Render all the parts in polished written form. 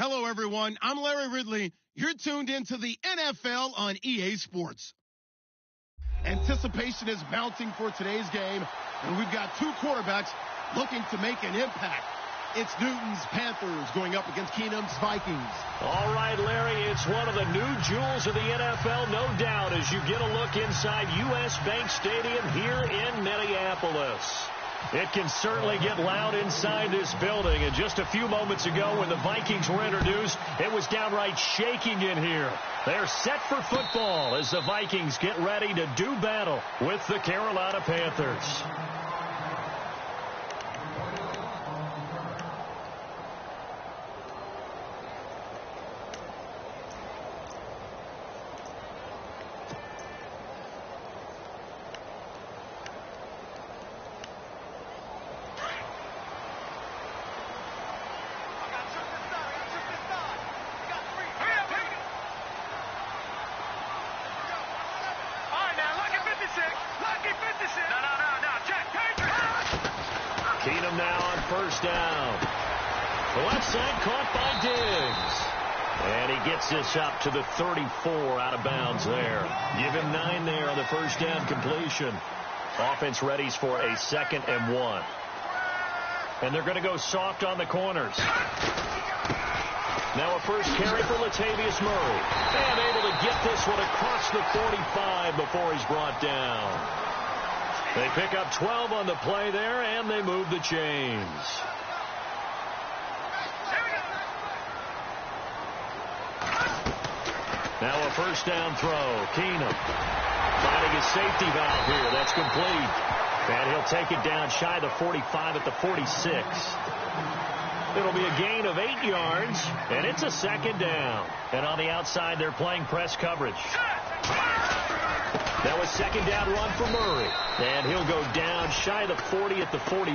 Hello, everyone. I'm Larry Ridley. You're tuned into the NFL on EA Sports. Anticipation is mounting for today's game, and we've got two quarterbacks looking to make an impact. It's Newton's Panthers going up against Keenum's Vikings. All right, Larry, it's one of the new jewels of the NFL, no doubt, as you get a look inside U.S. Bank Stadium here in Minneapolis. It can certainly get loud inside this building. And just a few moments ago when the Vikings were introduced, it was downright shaking in here. They're set for football as the Vikings get ready to do battle with the Carolina Panthers. Keenum now on first down. The left side caught by Diggs. And he gets this up to the 34 out of bounds there. Give him 9 there on the first down completion. Offense readies for a 2nd and 1. And they're going to go soft on the corners. Now a first carry for Latavius Murray. And able to get this one across the 45 before he's brought down. They pick up 12 on the play there, and they move the chains. Now a first down throw. Keenum finding his safety valve here. That's complete. And he'll take it down shy of the 45 at the 46. It'll be a gain of 8 yards, and it's a 2nd down. And on the outside, they're playing press coverage. That was 2nd down run for Murray. And he'll go down shy of the 40 at the 41.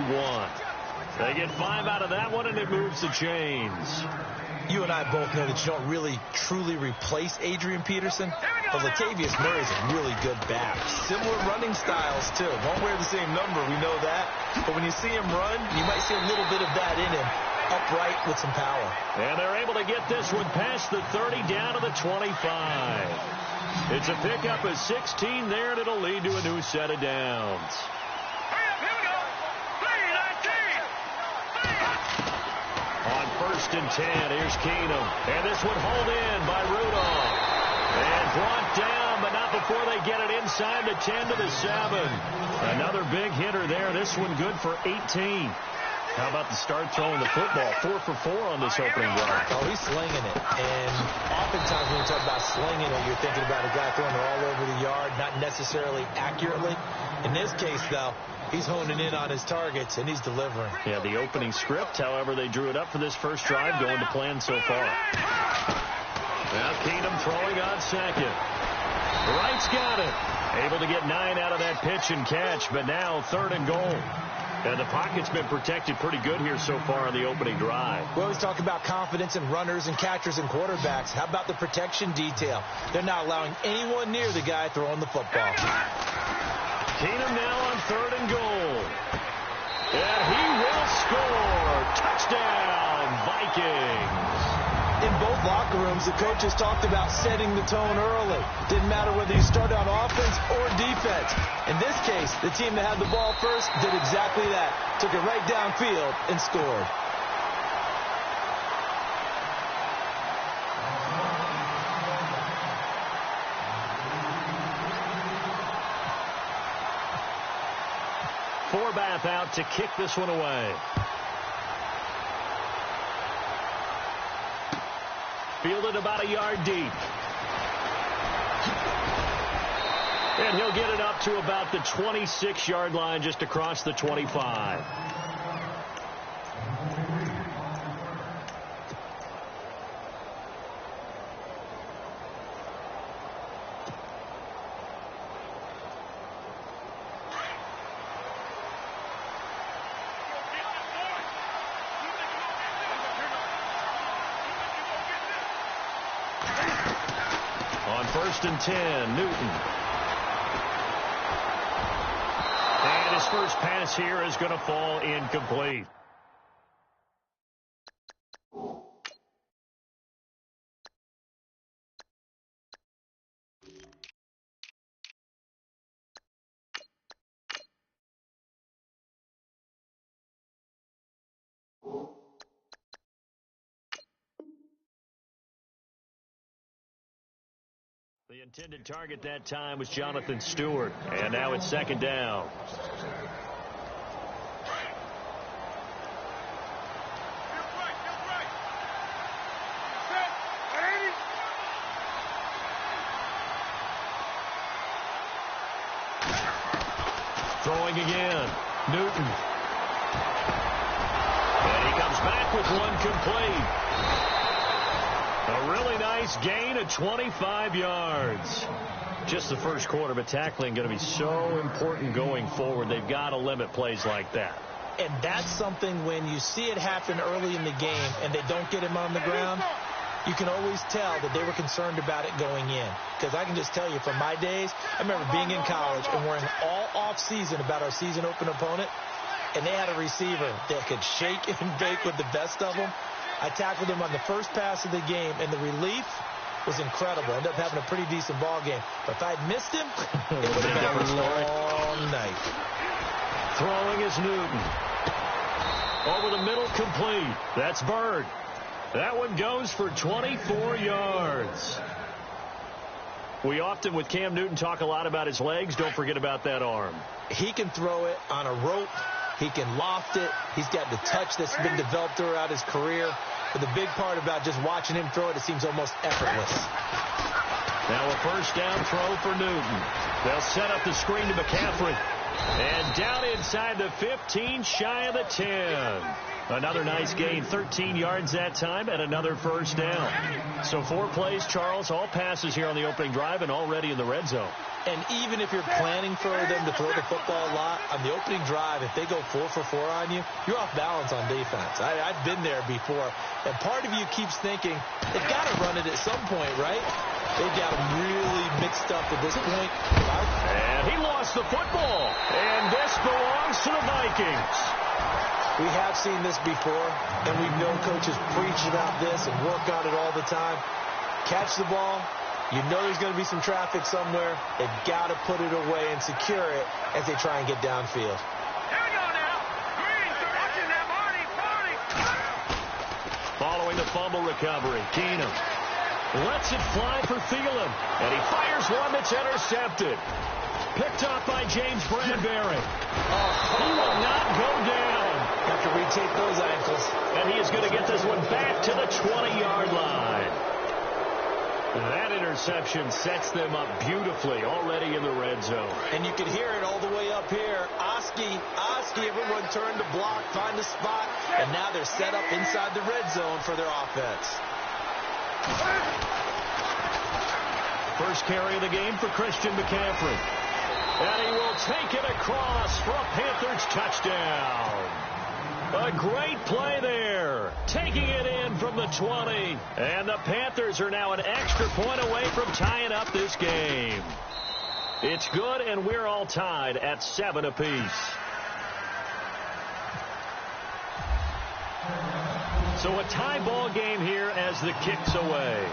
They get 5 out of that one, and it moves the chains. You and I both know that you don't really truly replace Adrian Peterson, but Latavius Murray's a really good back. Similar running styles, too. Won't wear the same number, we know that. But when you see him run, you might see a little bit of that in him, upright with some power. And they're able to get this one past the 30 down to the 25. It's a pickup of 16 there, and it'll lead to a new set of downs. On 1st and 10, here's Keenum. And this one hauled in by Rudolph. And brought down, but not before they get it inside the 10 to the 7. Another big hitter there. This one good for 18. How about the start throwing the football? 4 for 4 on this opening drive. Oh, he's slinging it. And oftentimes when you talk about slinging it, you're thinking about a guy throwing it all over the yard, not necessarily accurately. In this case, though, he's honing in on his targets, and he's delivering. Yeah, the opening script, however, they drew it up for this first drive, going to plan so far. Now Keenum throwing on 2nd. Wright's got it. Able to get 9 out of that pitch and catch, but now 3rd and goal. And the pocket's been protected pretty good here so far on the opening drive. We always talk about confidence in runners and catchers and quarterbacks. How about the protection detail? They're not allowing anyone near the guy throwing the football. Keenum now on 3rd and goal. And he will score. Touchdown, Vikings. In both locker rooms, the coaches talked about setting the tone early. Didn't matter whether you started on offense or defense. In this case, the team that had the ball first did exactly that. Took it right downfield and scored. Forbath out to kick this one away. Fielded about a yard deep. And he'll get it up to about the 26-yard line, just across the 25. On 1st and 10, Newton. And his first pass here is going to fall incomplete. The intended target that time was Jonathan Stewart, and now it's second down. Throwing again, Newton. And he comes back with one complete. A really nice gain of 25 yards. Just the first quarter, but tackling going to be so important going forward. They've got to limit plays like that. And that's something when you see it happen early in the game and they don't get him on the ground, you can always tell that they were concerned about it going in. Because I can just tell you from my days, I remember being in college and worrying all off-season about our season open opponent, and they had a receiver that could shake and bake with the best of them. I tackled him on the first pass of the game, and the relief was incredible. Ended up having a pretty decent ball game. But if I'd missed him, it would have been a long night. Throwing is Newton. Over the middle, complete. That's Bird. That one goes for 24 yards. We often, with Cam Newton, talk a lot about his legs. Don't forget about that arm. He can throw it on a rope. He can loft it. He's got the touch that's been developed throughout his career. But the big part about just watching him throw it seems almost effortless. Now a first down throw for Newton. They'll set up the screen to McCaffrey. And down inside the 15, shy of the 10. Another nice gain, 13 yards that time, and another first down. So 4 plays, Charles, all passes here on the opening drive and already in the red zone. And even if you're planning for them to throw the football a lot, on the opening drive, if they go 4 for 4 on you, you're off balance on defense. I've been there before. And part of you keeps thinking, they've got to run it at some point, right? They've got them really mixed up at this point. And he lost the football. And this belongs to the Vikings. We have seen this before, and we know coaches preach about this and work on it all the time. Catch the ball. You know there's going to be some traffic somewhere. They've got to put it away and secure it as they try and get downfield. Here we go now. Green, watching that, Marty. Following the fumble recovery, Keenum lets it fly for Thielen, and he fires one that's intercepted. Picked up by James Bradbury. He will not go down. Have to retape those ankles. And he is going to get this one back to the 20-yard line. That interception sets them up beautifully already in the red zone. And you can hear it all the way up here. Oski, everyone turned to block, find a spot, and now they're set up inside the red zone for their offense. First carry of the game for Christian McCaffrey. And he will take it across for a Panthers touchdown. A great play there. Taking it in from the 20. And the Panthers are now an extra point away from tying up this game. It's good, and we're all tied at 7 apiece. So a tie ball game here as the kick's away.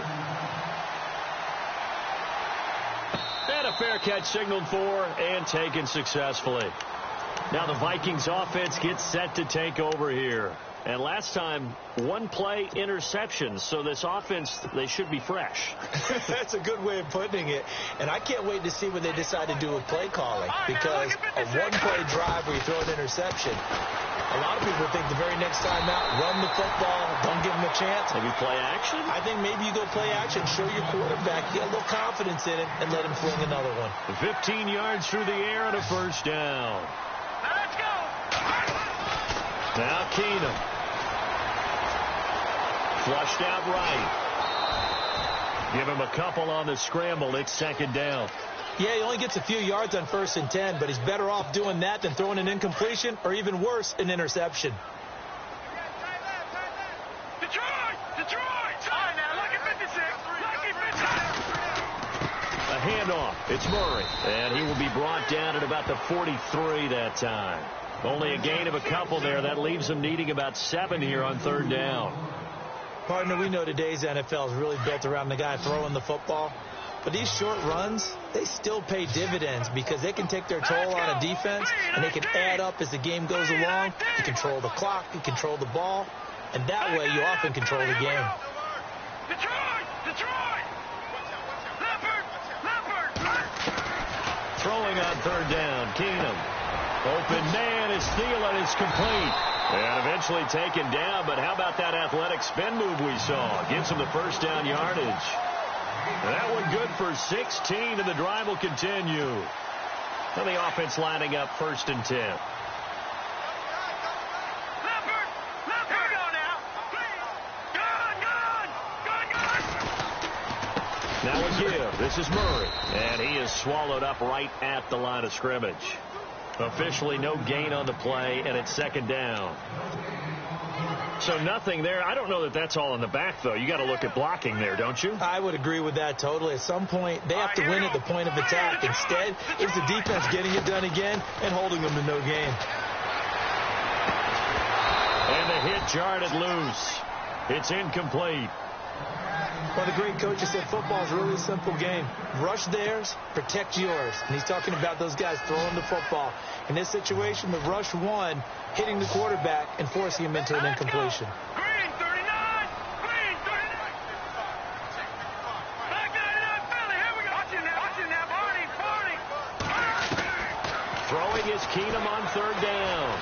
And a fair catch signaled for and taken successfully. Now the Vikings offense gets set to take over here. And last time, 1 play interception. So this offense, they should be fresh. That's a good way of putting it. And I can't wait to see what they decide to do with play calling. Because a 1-play drive where you throw an interception, a lot of people think the very next time out, run the football, don't give them a chance. Maybe play action? I think maybe you go play action, show your quarterback, get a little confidence in it, and let him fling another one. 15 yards through the air and a first down. Let's go. Now Keenum. Flushed out right. Give him a couple on the scramble. It's second down. Yeah, he only gets a few yards on 1st and 10, but he's better off doing that than throwing an incompletion or even worse, an interception. Detroit! All right, now, lucky 56. Lucky 56. A handoff. It's Murray. And he will be brought down at about the 43 that time. Only a gain of a couple there. That leaves them needing about 7 here on 3rd down. Partner, we know today's NFL is really built around the guy throwing the football. But these short runs, they still pay dividends because they can take their toll on a defense, and they can add up as the game goes along. You control the clock, you control the ball, and that way you often control the game. Detroit! Leopard! throwing on third down. Keenum. Open man is Thielen. It's complete. And eventually taken down, but how about that athletic spin move we saw? Gives him the first down yardage. And that one good for 16, and the drive will continue. And the offense lining up 1st and 10. Now a give. This is Murray. And he is swallowed up right at the line of scrimmage. Officially no gain on the play, and it's 2nd down. So nothing there. I don't know that that's all in the back, though. You got to look at blocking there, don't you? I would agree with that totally. At some point, they have to win at the point of attack. Instead, it's the defense getting it done again and holding them to no gain. And the hit jarred it loose. It's incomplete. Well, the great coaches said football is really a simple game. Rush theirs, protect yours. And he's talking about those guys throwing the football. In this situation, the rush one, hitting the quarterback and forcing him into an incompletion. Green 39! Green 39! Philly, here we go. Watching that, Barney. Throwing is Keenum on 3rd down.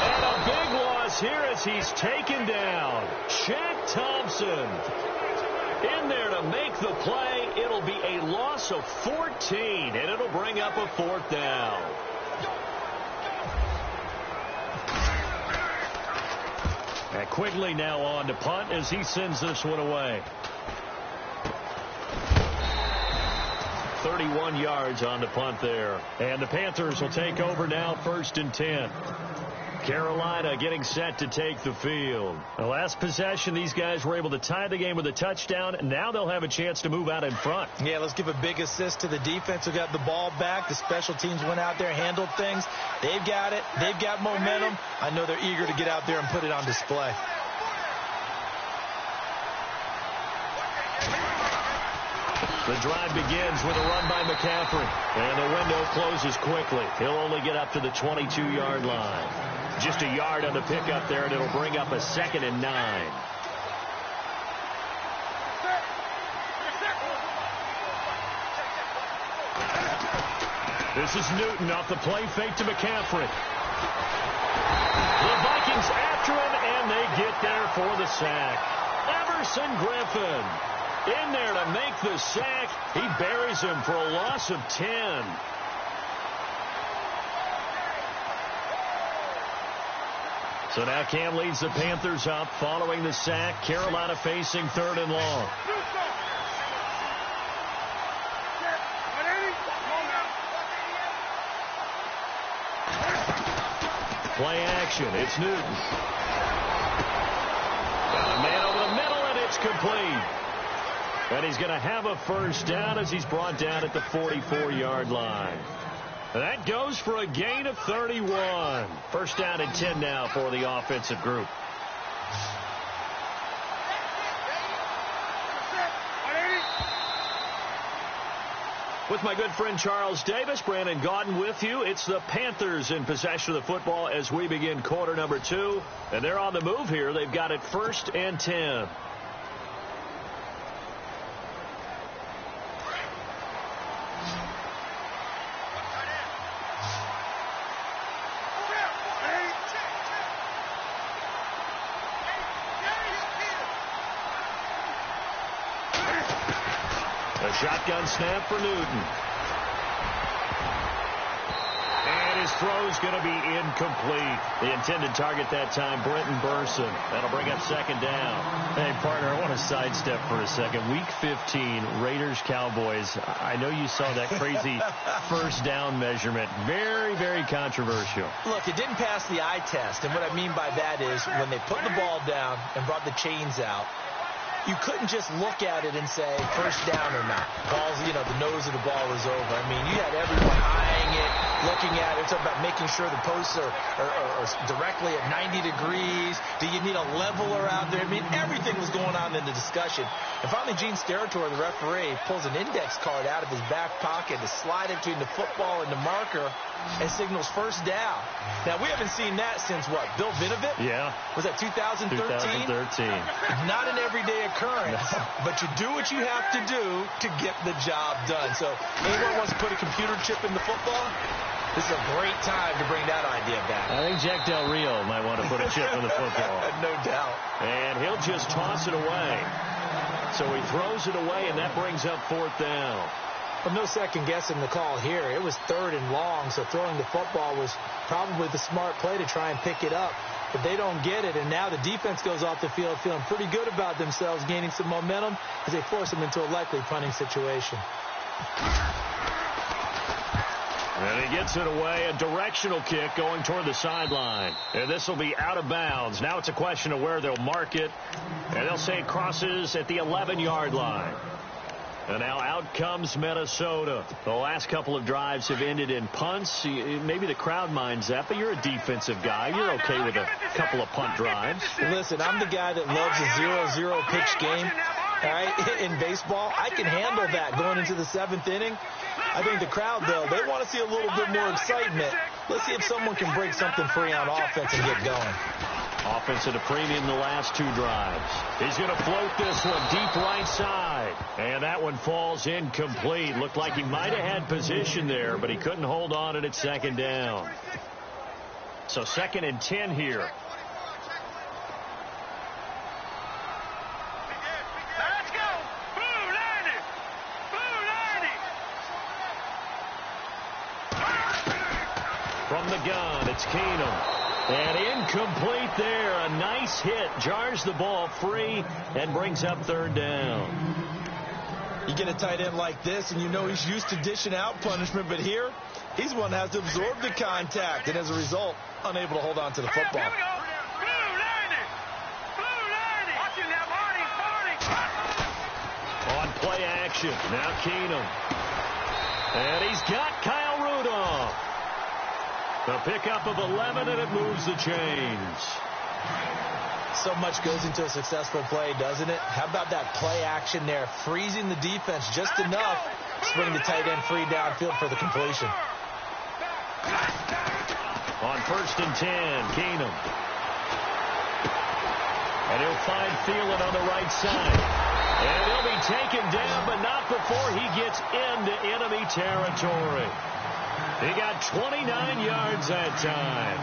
And a big loss here as he's taken down. Shaq Thompson in there to make the play. It'll be a loss of 14, and it'll bring up a 4th down. And Quigley now on to punt as he sends this one away. 31 yards on the punt there. And the Panthers will take over now, 1st and 10. Carolina getting set to take the field. The last possession, these guys were able to tie the game with a touchdown. Now they'll have a chance to move out in front. Yeah, let's give a big assist to the defense who got the ball back. The special teams went out there, handled things. They've got it. They've got momentum. I know they're eager to get out there and put it on display. The drive begins with a run by McCaffrey. And the window closes quickly. He'll only get up to the 22-yard line. Just a yard on the pickup there, and it'll bring up a 2nd and 9. This is Newton off the play fake to McCaffrey. The Vikings after him, and they get there for the sack. Everson Griffin in there to make the sack. He buries him for a loss of 10. So now Cam leads the Panthers up following the sack. Carolina facing 3rd and long. Play action. It's Newton. Got a man over the middle, and it's complete. And he's going to have a 1st down as he's brought down at the 44-yard line. That goes for a gain of 31. 1st down and 10 now for the offensive group. With my good friend Charles Davis, Brandon Gaudin with you. It's the Panthers in possession of the football as we begin quarter number 2. And they're on the move here. They've got it 1st and 10. Shotgun snap for Newton. And his throw's going to be incomplete. The intended target that time, Brenton Burson. That'll bring up 2nd down. Hey, partner, I want to sidestep for a second. Week 15, Raiders-Cowboys. I know you saw that crazy 1st down measurement. Very, very controversial. Look, it didn't pass the eye test. And what I mean by that is when they put the ball down and brought the chains out, you couldn't just look at it and say 1st down or not. Balls, the nose of the ball was over. I mean, you had everyone eyeing it, looking at it. It's about making sure the posts are directly at 90 degrees. Do you need a leveler out there? I mean, everything was going on in the discussion. And finally, Gene Steratore, the referee, pulls an index card out of his back pocket to slide it between the football and the marker and signals 1st down. Now, we haven't seen that since what? Bill Vinovit? Yeah. Was that 2013? 2013. Not an everyday occurrence, but you do what you have to do to get the job done. So anyone wants to put a computer chip in the football, this is a great time to bring that idea back. I think Jack Del Rio might want to put a chip in the football. No doubt. And he'll just toss it away. So he throws it away, and that brings up 4th down. Well, no second guessing the call here. It was 3rd and long, so throwing the football was probably the smart play to try and pick it up. But they don't get it, and now the defense goes off the field feeling pretty good about themselves, gaining some momentum as they force them into a likely punting situation. And he gets it away, a directional kick going toward the sideline. And this will be out of bounds. Now it's a question of where they'll mark it. And they'll say it crosses at the 11-yard line. And now out comes Minnesota. The last couple of drives have ended in punts. Maybe the crowd minds that, but you're a defensive guy. You're okay with a couple of punt drives. Listen, I'm the guy that loves a 0-0 pitch game. All right, in baseball, I can handle that going into the 7th inning. I think the crowd, though, they want to see a little bit more excitement. Let's see if someone can break something free on offense and get going. Offense at a premium the last 2 drives. He's going to float this one deep right side. And that one falls incomplete. Looked like he might have had position there, but he couldn't hold on it at 2nd down. So 2nd and 10 here. From the gun, it's Keenum. And incomplete there. A nice hit. Jars the ball free and brings up 3rd down. You get a tight end like this, and you know he's used to dishing out punishment, but here, he's the one that has to absorb the contact, and as a result, unable to hold on to the football. On play action, now Keenum. And he's got Kyle Rudolph. The pickup of 11, and it moves the chains. So much goes into a successful play, doesn't it? How about that play action there, freezing the defense just enough to bring the tight end free downfield for the completion. On 1st and 10, Keenum. And he'll find Thielen on the right side. And he'll be taken down, but not before he gets into enemy territory. He got 29 yards that time.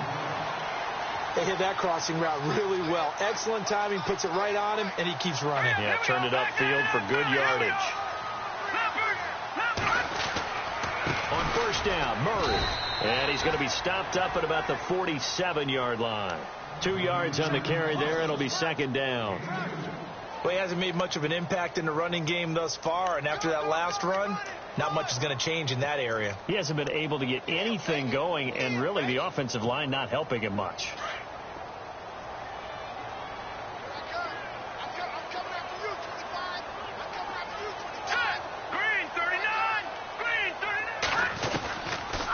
They hit that crossing route really well. Excellent timing, puts it right on him, and he keeps running. Yeah, turned it upfield for good yardage. On 1st down, Murray. And he's going to be stopped up at about the 47-yard line. 2 yards on the carry there. It'll be 2nd down. Well, he hasn't made much of an impact in the running game thus far, and after that last run, not much is going to change in that area. He hasn't been able to get anything going, and really the offensive line not helping him much.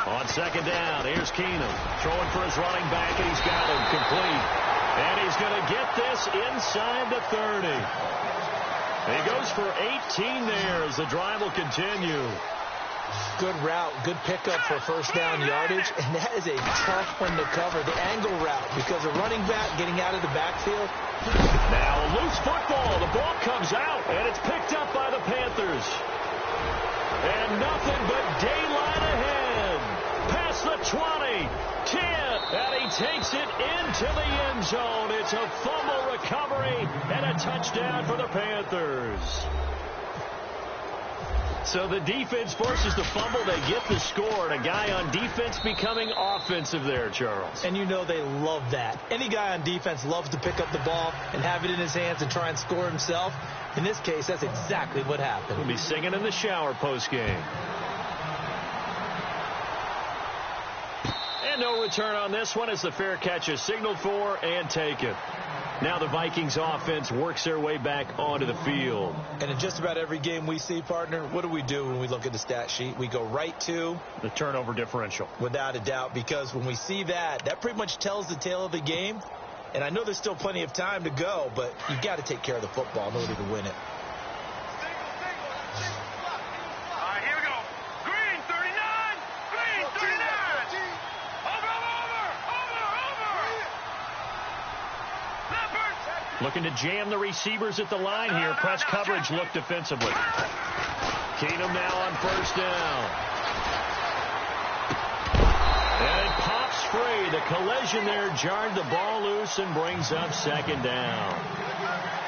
On 2nd down, here's Keenum throwing for his running back, and he's got him complete. And he's going to get this inside the 30. He goes for 18 there as the drive will continue. Good route, good pickup for 1st down yardage, and that is a tough one to cover, the angle route, because a running back getting out of the backfield. Now a loose football. The ball comes out, and it's picked up by the Panthers. And nothing but daylight ahead. Past the 20, 10, and he takes it into the end zone. It's a fumble recovery and a touchdown for the Panthers. So the defense forces the fumble. They get the score, and a guy on defense becoming offensive there, Charles. And you know they love that. Any guy on defense loves to pick up the ball and have it in his hands and try and score himself. In this case, that's exactly what happened. We'll be singing in the shower postgame. And no return on this one as the fair catch is signaled for and taken. Now the Vikings offense works their way back onto the field. And in just about every game we see, partner, what do we do when we look at the stat sheet? We go right to the turnover differential. Without a doubt, because when we see that pretty much tells the tale of the game. And I know there's still plenty of time to go, but you've got to take care of the football in order to win it. Looking to jam the receivers at the line here. Press coverage look defensively. Keenum now on first down. And it pops free. The collision there jarred the ball loose and brings up second down.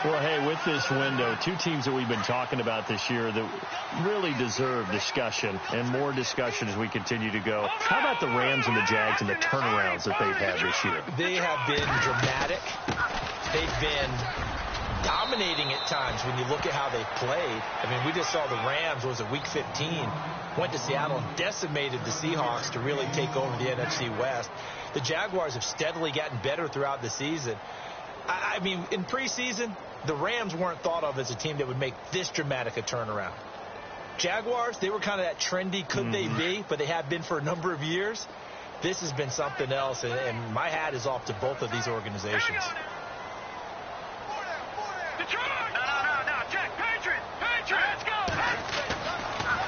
Well, hey, with this window, two teams that we've been talking about this year that really deserve discussion and more discussion as we continue to go. How about the Rams and the Jags and the turnarounds that they've had this year? They have been dramatic. They've been dominating at times when you look at how they've played. I mean, we just saw the Rams, was it week 15, went to Seattle and decimated the Seahawks to really take over the NFC West. The Jaguars have steadily gotten better throughout the season. I mean, in preseason, the Rams weren't thought of as a team that would make this dramatic a turnaround. Jaguars, they were kind of that trendy, could they be, but they have been for a number of years. This has been something else, and my hat is off to both of these organizations.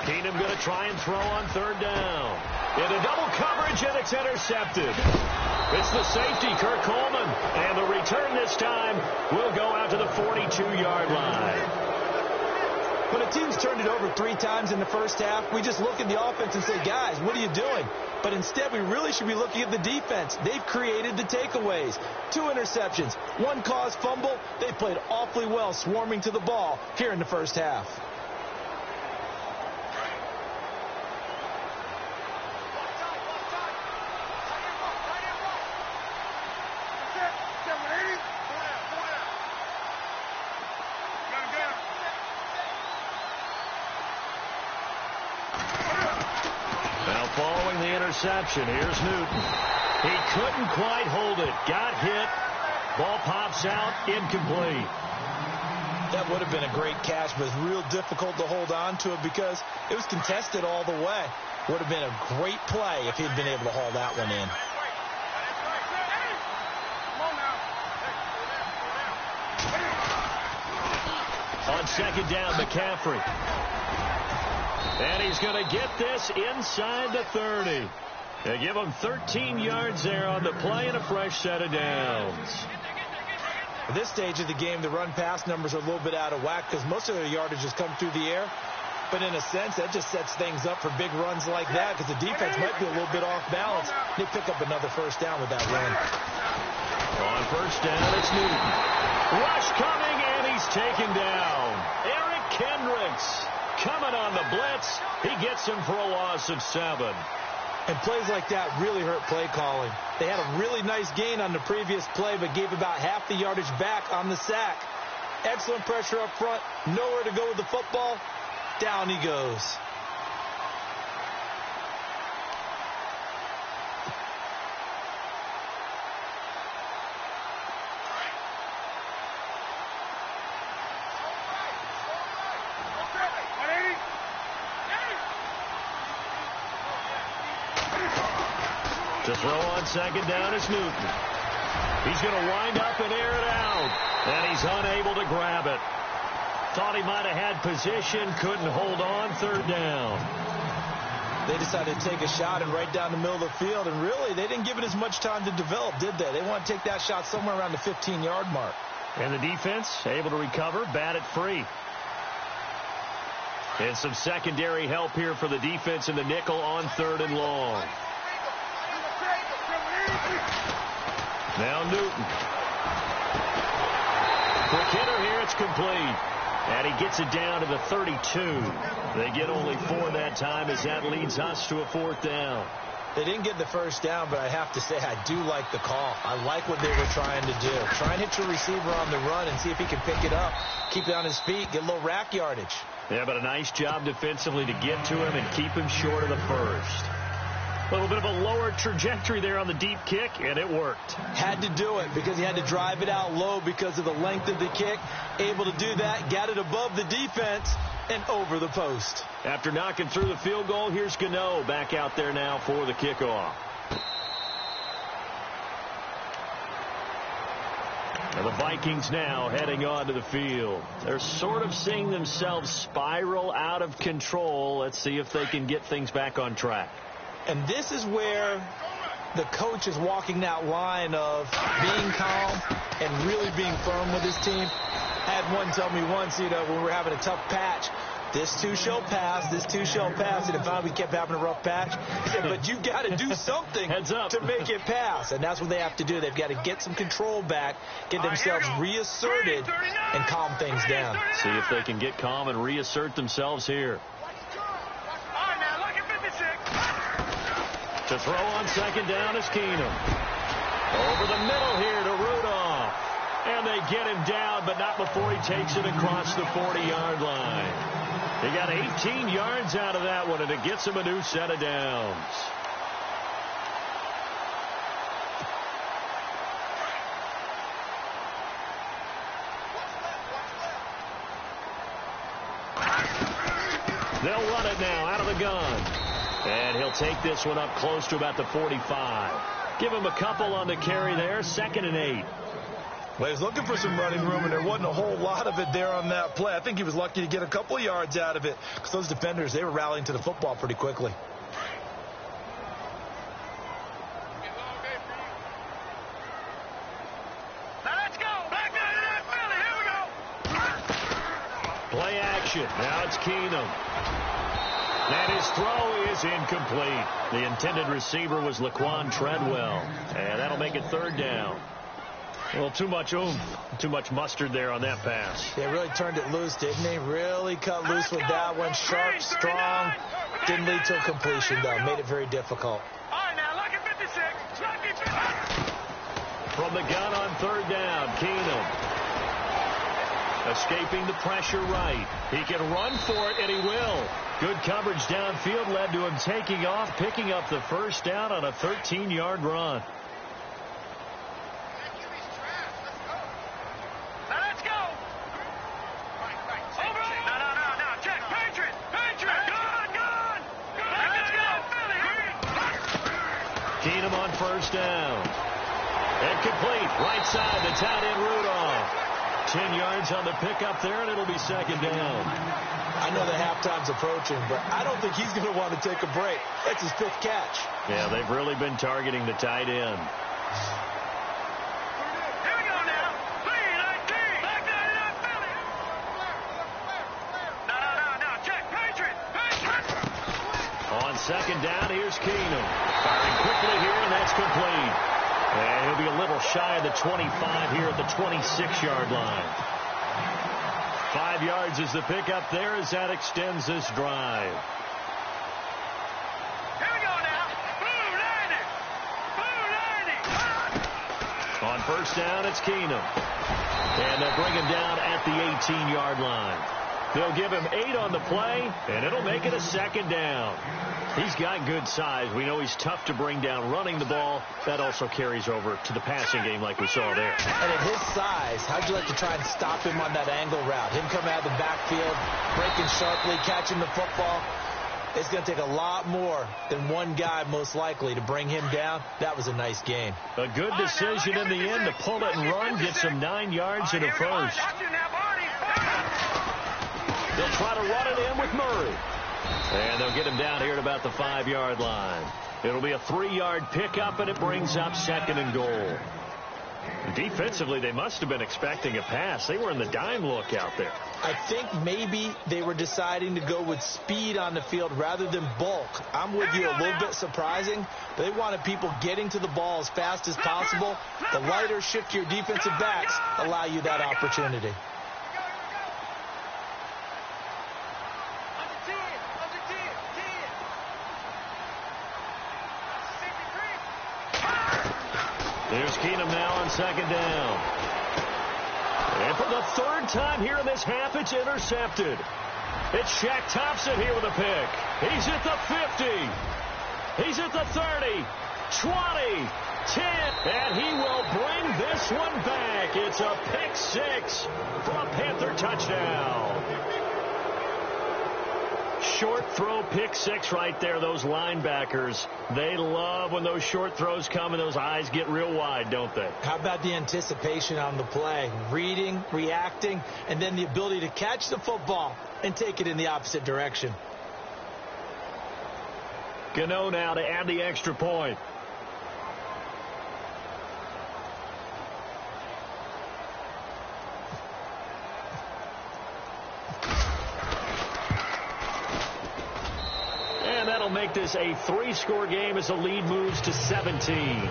Keenum going to try and throw on third down. Into double coverage, and it's intercepted. It's the safety, Kurt Coleman. And the return this time will go out to the 42-yard line. When a team's turned it over 3 times in the first half, we just look at the offense and say, guys, what are you doing? But instead, we really should be looking at the defense. They've created the takeaways. 2 interceptions, 1 caused fumble. They played awfully well swarming to the ball here in the first half. Following the interception, here's Newton. He couldn't quite hold it. Got hit. Ball pops out. Incomplete. That would have been a great catch, but it's real difficult to hold on to it because it was contested all the way. Would have been a great play if he'd been able to haul that one in. On second down, McCaffrey. And he's going to get this inside the 30. They give him 13 yards there on the play and a fresh set of downs. At this stage of the game, the run-pass numbers are a little bit out of whack because most of their yardage has come through the air. But in a sense, that just sets things up for big runs like that because the defense might be a little bit off balance. They pick up another first down with that run. On first down, it's Newton. Rush coming, and he's taken down. Eric Kendricks coming on the blitz. He gets him for a loss of 7. And plays like that really hurt play calling. They had a really nice gain on the previous play, but gave about half the yardage back on the sack. Excellent pressure up front. Nowhere to go with the football. Down he goes. To throw on second down is Newton. He's going to wind up and air it out. And he's unable to grab it. Thought he might have had position. Couldn't hold on. Third down. They decided to take a shot and right down the middle of the field. And really, they didn't give it as much time to develop, did they? They want to take that shot somewhere around the 15-yard mark. And the defense able to recover. Bat it free. And some secondary help here for the defense in the nickel on third and long. Now Newton. Quick hitter here, it's complete. And he gets it down to the 32. They get only 4 that time as that leads us to a 4th down. They didn't get the first down, but I have to say I do like the call. I like what they were trying to do. Try and hit your receiver on the run and see if he can pick it up, keep it on his feet, get a little rack yardage. Yeah, but a nice job defensively to get to him and keep him short of the first. A little bit of a lower trajectory there on the deep kick, and it worked. Had to do it because he had to drive it out low because of the length of the kick. Able to do that, got it above the defense and over the post. After knocking through the field goal, here's Gano back out there now for the kickoff. And the Vikings now heading onto the field. They're sort of seeing themselves spiral out of control. Let's see if they can get things back on track. And this is where the coach is walking that line of being calm and really being firm with his team. I had one tell me once, when we were having a tough patch, this too shall pass, this too shall pass. And if we kept having a rough patch, he said, but you've got to do something to make it pass. And that's what they have to do. They've got to get some control back, get themselves reasserted, and calm things down. See if they can get calm and reassert themselves here. To throw on second down is Keenum. Over the middle here to Rudolph. And they get him down, but not before he takes it across the 40-yard line. He got 18 yards out of that one, and it gets him a new set of downs. They'll run it now out of the gun. And he'll take this one up close to about the 45. Give him a couple on the carry there, 2nd and 8. Well, he was looking for some running room, and there wasn't a whole lot of it there on that play. I think he was lucky to get a couple of yards out of it because those defenders, they were rallying to the football pretty quickly. Now let's go. Back down to that Philly. Here we go. Play action. Now it's Keenum. And his throw is incomplete. The intended receiver was Laquan Treadwell. And that'll make it 3rd down. Well, too much oomph, too much mustard there on that pass. They really turned it loose, didn't they? Really cut loose with that one. Sharp, strong. Didn't lead to a completion, though. Made it very difficult. All right, now, lucky 56. Lucky 56. From the gun on 3rd down, Keenum. Escaping the pressure right. He can run for it, and he will. Good coverage downfield led to him taking off, picking up the 1st down on a 13-yard run. Keenum on 1st down. Incomplete. Right side, the tight end Rudolph. 10 yards on the pickup there, and it'll be 2nd down. I know the halftime's approaching, but I don't think he's going to want to take a break. That's his 5th catch. Yeah, they've really been targeting the tight end. Here we go now. 3-19. Back down to that Philly. No. Check. Patriot. On 2nd down, here's Keenum. Firing quickly here, and that's complete. And he'll be a little shy of the 25 here at the 26-yard line. 5 yards is the pickup there as that extends this drive. Here we go now. Blue 90. On 1st down, it's Keenum. And they'll bring him down at the 18-yard line. They'll give him 8 on the play, and it'll make it a 2nd down. He's got good size. We know he's tough to bring down running the ball. That also carries over to the passing game like we saw there. And at his size, how'd you like to try and stop him on that angle route? Him coming out of the backfield, breaking sharply, catching the football. It's going to take a lot more than one guy, most likely, to bring him down. That was a nice game. A good decision in the end to pull it and run, get some 9 yards in a 1st. They'll try to run it in with Murray. And they'll get him down here at about the 5-yard line. It'll be a 3-yard pickup, and it brings up 2nd and goal. Defensively, they must have been expecting a pass. They were in the dime look out there. I think maybe they were deciding to go with speed on the field rather than bulk. I'm with you, a little bit surprising. But they wanted people getting to the ball as fast as possible. The lighter, shiftier defensive backs allow you that opportunity. There's Keenum now on 2nd down. And for the 3rd time here in this half, it's intercepted. It's Shaq Thompson here with a pick. He's at the 50. He's at the 30, 20, 10, and he will bring this one back. It's a pick 6 for a Panther touchdown. Short throw, pick 6 right there. Those linebackers, they love when those short throws come and those eyes get real wide, don't they? How about the anticipation on the play? Reading, reacting, and then the ability to catch the football and take it in the opposite direction. Gano now to add the extra point. they'll make this a 3-score game as the lead moves to 17.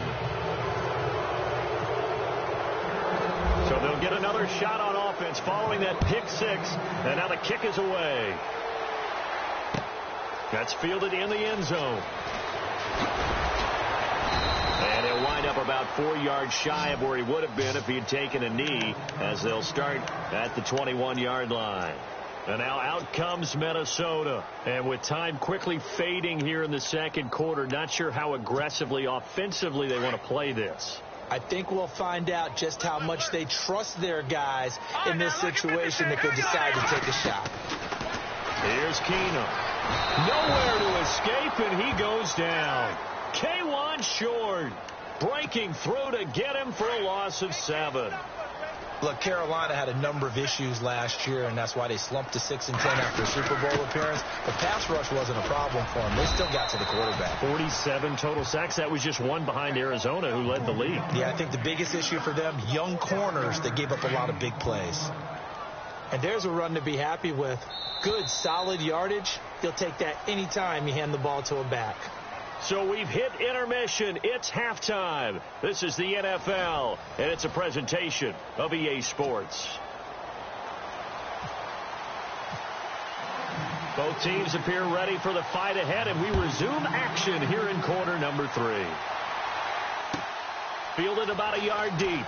So they'll get another shot on offense following that pick 6, and now the kick is away. That's fielded in the end zone. And he'll wind up about 4 yards shy of where he would have been if he had taken a knee, as they'll start at the 21-yard line. And now out comes Minnesota. And with time quickly fading here in the second quarter, not sure how aggressively, offensively they want to play this. I think we'll find out just how much they trust their guys in this situation if they decide to take a shot. Here's Keenum. Nowhere to escape, and he goes down. K1 short. Breaking through to get him for a loss of 7. Look, Carolina had a number of issues last year, and that's why they slumped to 6-10 after a Super Bowl appearance. But pass rush wasn't a problem for them. They still got to the quarterback. 47 total sacks. That was just one behind Arizona, who led the league. Yeah, I think the biggest issue for them, young corners that gave up a lot of big plays. And there's a run to be happy with. Good, solid yardage. You'll take that anytime you hand the ball to a back. So we've hit intermission. It's halftime. This is the NFL, and it's a presentation of EA Sports. Both teams appear ready for the fight ahead, and we resume action here in quarter number 3. Fielded about a yard deep.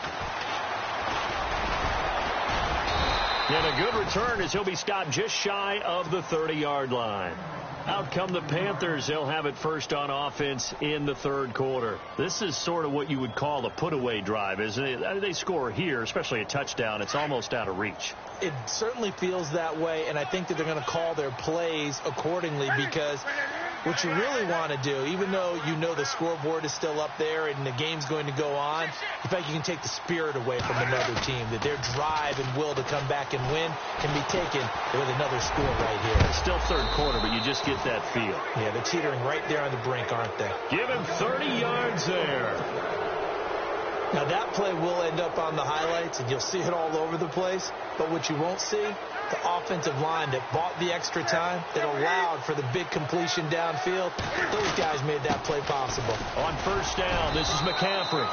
And a good return as he'll be stopped just shy of the 30-yard line. Out come the Panthers. They'll have it first on offense in the third quarter. This is sort of what you would call a put-away drive, isn't it? They score here, especially a touchdown. It's almost out of reach. It certainly feels that way, and I think that they're going to call their plays accordingly, because what you really want to do, even though you know the scoreboard is still up there and the game's going to go on, in fact, you can take the spirit away from another team, that their drive and will to come back and win can be taken with another score right here. It's still third quarter, but you just get that feel. Yeah, they're teetering right there on the brink, aren't they? Give him 30 yards there. Now, that play will end up on the highlights, and you'll see it all over the place. But what you won't see, the offensive line that bought the extra time, that allowed for the big completion downfield, those guys made that play possible. On first down, this is McCaffrey.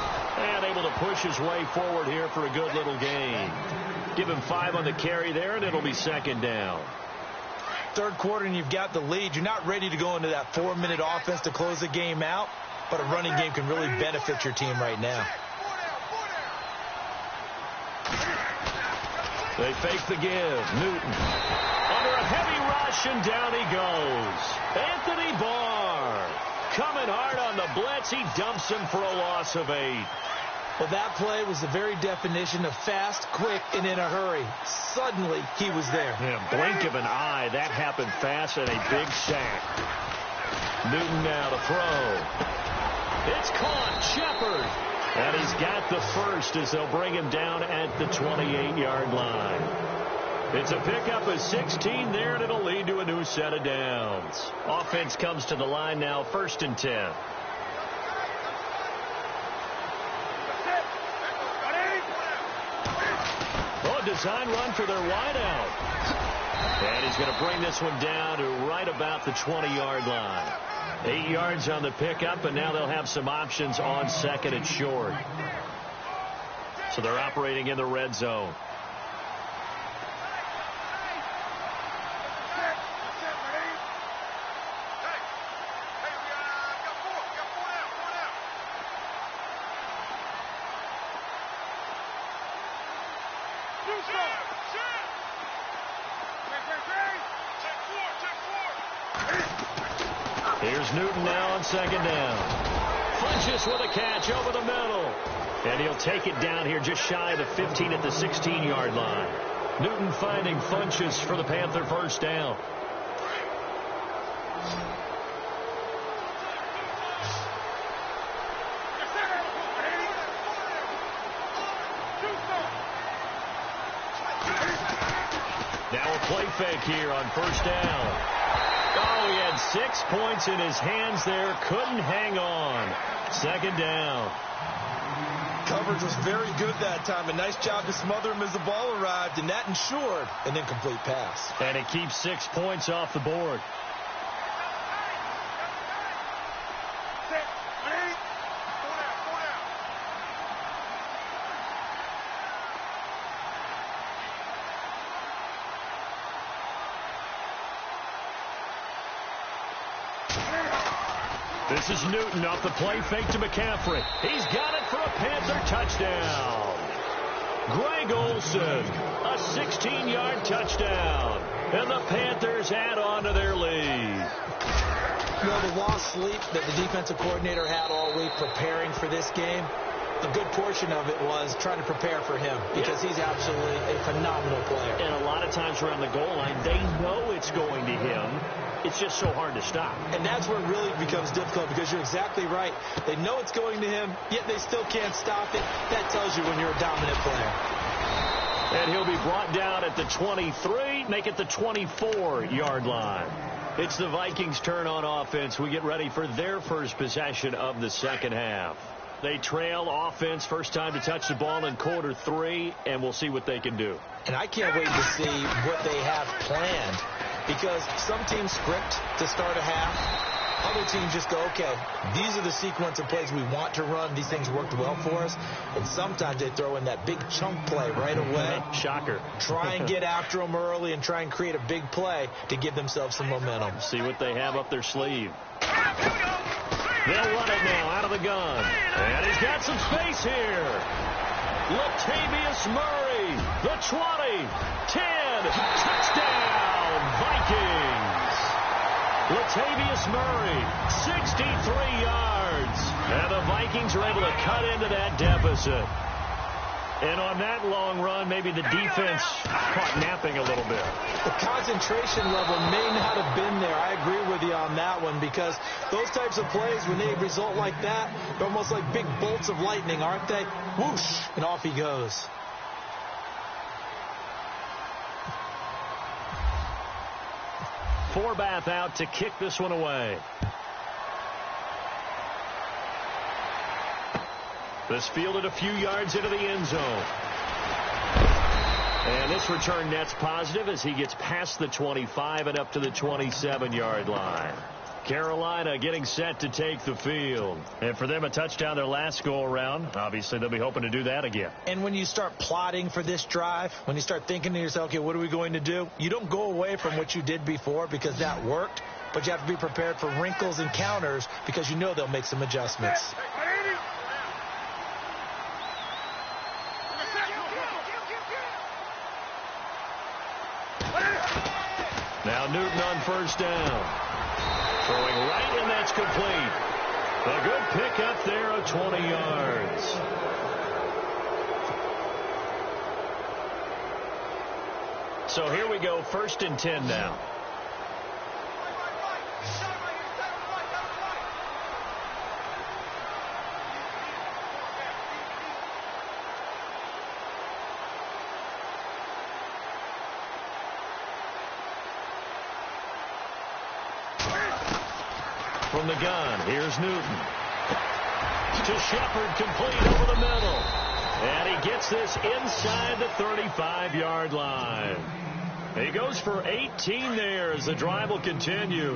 And able to push his way forward here for a good little gain. Give him 5 on the carry there, and it'll be second down. Third quarter, and you've got the lead. You're not ready to go into that 4-minute offense to close the game out, but a running game can really benefit your team right now. They fake the give. Newton under a heavy rush, and down he goes. Anthony Barr coming hard on the blitz. He dumps him for a loss of 8. Well, that play was the very definition of fast, quick, and in a hurry. Suddenly, he was there. Yeah, blink of an eye. That happened fast, and a big sack. Newton now to throw. It's caught. Shepard. And he's got the first as they'll bring him down at the 28-yard line. It's a pickup of 16 there, and it'll lead to a new set of downs. Offense comes to the line now, 1st and 10. Oh, a design run for their wideout. And he's going to bring this one down to right about the 20-yard line. 8 yards on the pickup, and now they'll have some options on 2nd and short. So they're operating in the red zone. Here's Newton now on 2nd down. Funches with a catch over the middle. And he'll take it down here just shy of the 15 at the 16-yard line. Newton finding Funches for the Panther first down. Now a play fake here on first down. Oh, he had 6 points in his hands there. Couldn't hang on. 2nd down. Coverage was very good that time. A nice job to smother him as the ball arrived, and that ensured an incomplete pass. And it keeps 6 points off the board. This is Newton off the play fake to McCaffrey. He's got it for a Panther touchdown. Greg Olsen, a 16-yard touchdown. And the Panthers add on to their lead. You know, the lost sleep that the defensive coordinator had all week preparing for this game, a good portion of it was trying to prepare for him because he's absolutely a phenomenal player. And a lot of times around the goal line, they know it's going to him. It's just so hard to stop. And that's where it really becomes difficult because you're exactly right. They know it's going to him, yet they still can't stop it. That tells you when you're a dominant player. And he'll be brought down at the 23, make it the 24-yard line. It's the Vikings' turn on offense. We get ready for their first possession of the second half. They trail offense first time to touch the ball in quarter 3, and we'll see what they can do. And I can't wait to see what they have planned because some teams script to start a half. Other teams just go, okay, these are the sequence of plays we want to run. These things worked well for us. And sometimes they throw in that big chunk play right away. Shocker. Try and get after them early and try and create a big play to give themselves some momentum. See what they have up their sleeve. They'll run it now out of the gun. And he's got some space here. Latavius Murray, the 20, 10, touchdown, Vikings. Latavius Murray, 63 yards. And the Vikings are able to cut into that deficit. And on that long run, maybe the defense caught napping a little bit. The concentration level may not have been there. I agree with you on that one because those types of plays, when they result like that, they're almost like big bolts of lightning, aren't they? Whoosh, and off he goes. Forbath out to kick this one away. This fielded a few yards into the end zone. And this return net's positive as he gets past the 25 and up to the 27-yard line. Carolina getting set to take the field. And for them, a touchdown their last go-around. Obviously, they'll be hoping to do that again. And when you start plotting for this drive, when you start thinking to yourself, okay, what are we going to do? You don't go away from what you did before because that worked. But you have to be prepared for wrinkles and counters because you know they'll make some adjustments. Now Newton on first down. Throwing right, and that's complete. A good pickup there of 20 yards. So here we go, 1st and 10 now. From the gun, here's Newton. To Shepard, complete over the middle. And he gets this inside the 35-yard line. He goes for 18 there as the drive will continue.